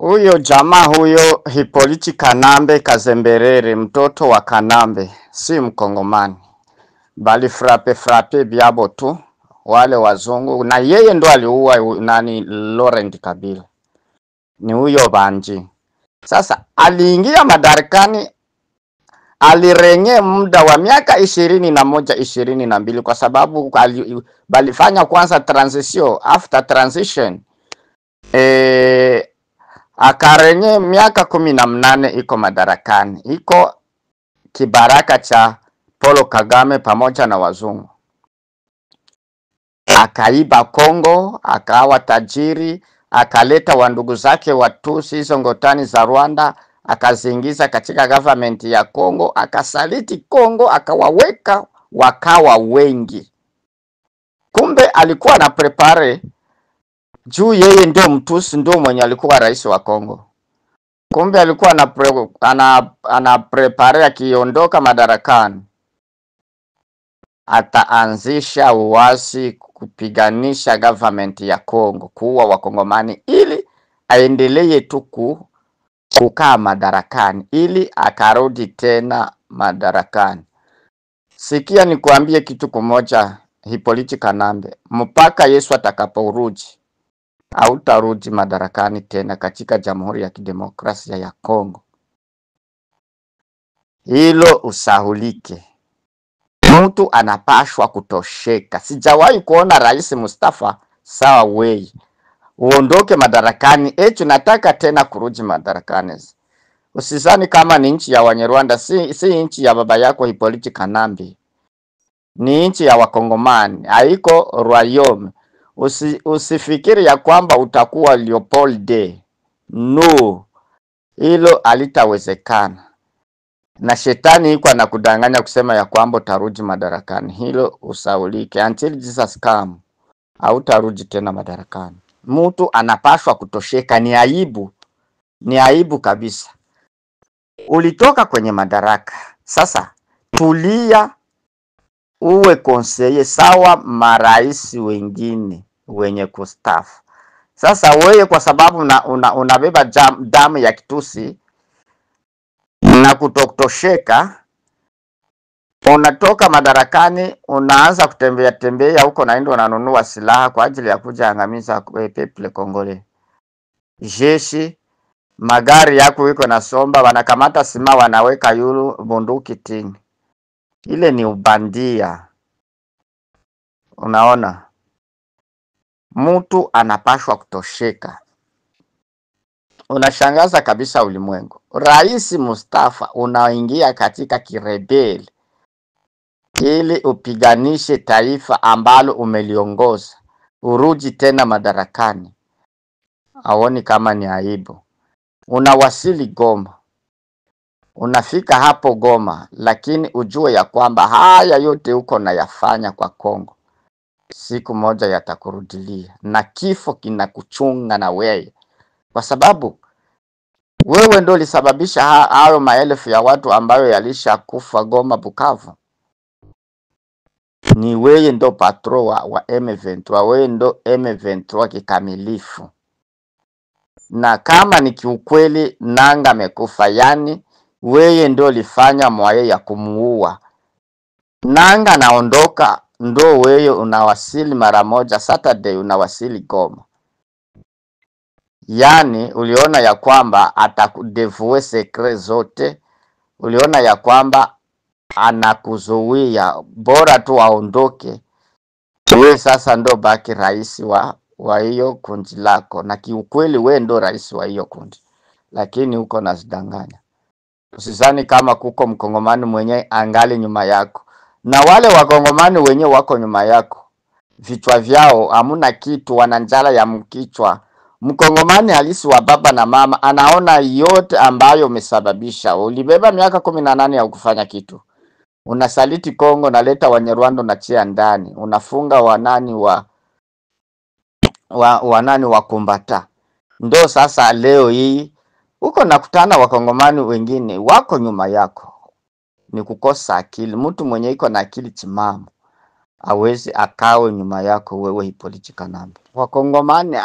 Huyo jamaa huyo Hippolyte Kanambe Kazemberere, mtoto wa Kanambe, si Mkongomani, bali frappe biabo tu wale wazungu, na yeye ndo aliua nani Laurent Kabila. Ni huyo Banji. Sasa aliingia madarakani, alirenge muda wa miaka 22 kwa sababu balifanya kwanza transition. After transition akarenye miaka 18 iko madarakani, iko kibaraka cha Paul Kagame pamoja na wazungu. Akaiba Kongo, akawa tajiri, akaleta wandugu zake Watusi hizo ngotani za Rwanda, akaziingiza katika government ya Kongo, akasaliti Kongo, akawaweka wakawa wengi. Kumbe alikuwa na prepare juu yeye ndio Mtusi, ndio mwenye alikuwa rais wa Kongo. Kumbe alikuwa ana prepare akiondoka madarakani ataanzisha uasi kupiganisha government ya Kongo, kuua wakongomani ili aendelee tu kukaa madarakani ili akarudi tena madarakani. Sikia nikuambie kitu kimoja, Hippolyte Kanambe, mpaka Yesu atakaporudi hautarudi madarakani tena katika Jamhuri ya Kidemokrasia ya Kongo. Hilo usahulike. Mtu anapashwa kutosheka. Sijawahi kuona Rais Mustafa sawa wei uondoke madarakani eti nataka tena kurudi madarakani. Usizani kama ni nchi ya Wanyarwanda, si nchi ya baba yako Hippolyte Kanambe. Ni nchi ya Wakongomani, haiko royaume. Usifikiri ya kwamba utakuwa Leopold. No. Hilo halitawezekana. Na shetani iko anakudanganya kusema ya kwamba utarudi madarakani. Hilo usaulike. Until Jesus come, hautarudi tena madarakani. Mtu anapashwa kutosheka. Ni aibu. Ni aibu kabisa. Ulitoka kwenye madaraka. Sasa tulia, uwe konseye sawa marais wengine wenye kustafu. Sasa wewe kwa sababu unabeba damu ya Kitusi na kutosheka, unatoka madarakani, unaanza kutembea huko, naenda unanunua silaha kwa ajili ya kuja angamiza people Kongole. Jeshi, magari yako iko na somba, wanakamata sima wanaweka yulu bunduki tini. Ile ni ubandia. Unaona? Mtu anapashwa kutosheka. Unashangaza kabisa ulimwengu. Rais Mustafa unaingia katika kirebeli ili upiganishe taifa ambalo umeliongoza, urudi tena madarakani. Aoni kama ni aibu. Unawasili Goma. Unafika hapo Goma, lakini ujue ya kwamba haya yote uko na yafanya kwa Kongo, siku moja yatakurudilia na kifo kinakuchunga na wewe. Kwa sababu wewe ndo lisababisha hayo maelfu ya watu ambayo yalisha kufa Goma, Bukavu. Ni wewe ndo patro wa M23, wewe ndo M23 kikamilifu. Na kama ni kiukweli Nanga amekufa, yani wewe ndo lifanya mwaye ya kumuua. Nanga naondoka, ndo wewe unawasili mara moja Saturday, unawasili Goma. Yani uliona ya kwamba atakudevue sekre zote, uliona ya kwamba anakuzuia, bora tu aondoke. Wewe sasa ndo baki rais wa hiyo kundi lako, na kiukweli wewe ndo rais wa hiyo kundi, lakini uko nazidanganya. Usizani kama kuko mkongomani mwenye angali nyuma yako, na wale wakongomani wenye wako nyuma yako vichwa vyao hamuna kitu, wana njala ya mkichwa. Mkongomani halisi wa baba na mama anaona yote ambayo umesababisha. Ulibeba miaka 18 ya kufanya kitu. Unasaliti Kongo, naleta Wanyarwanda na chia ndani. Unafunga wanani wa Kumbata. Ndo sasa leo hii uko nakutana wakongomani wengine wako nyuma yako. Ni kukosa akili. Mtu mwenye iko na akili timamu awezi akawe nyuma yako wewe Hippolyte Kanambe. Wakongomani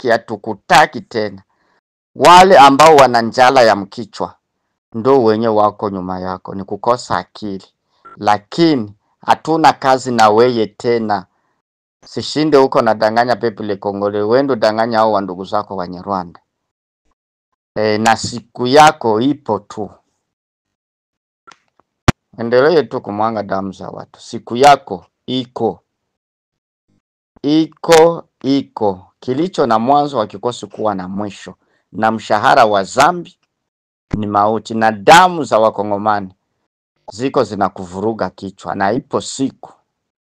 hatukutaki tena. Wale ambao wana njala ya mkichwa ndo wenye wako nyuma yako, ni kukosa akili. Lakini hatuna kazi na weye tena. Sishinde huko na danganya pepele Kongole, wendo danganya hao wa ndugu zako wa Nyarwanda. Na siku yako ipo tu. Endelee tu kumwanga damu za watu. Siku yako iko. Kilicho na mwanzo hakikosi kuwa na mwisho. Na mshahara wa zambi ni mauti, na damu za Wakongomani ziko zinakuvuruga kichwa, na ipo siku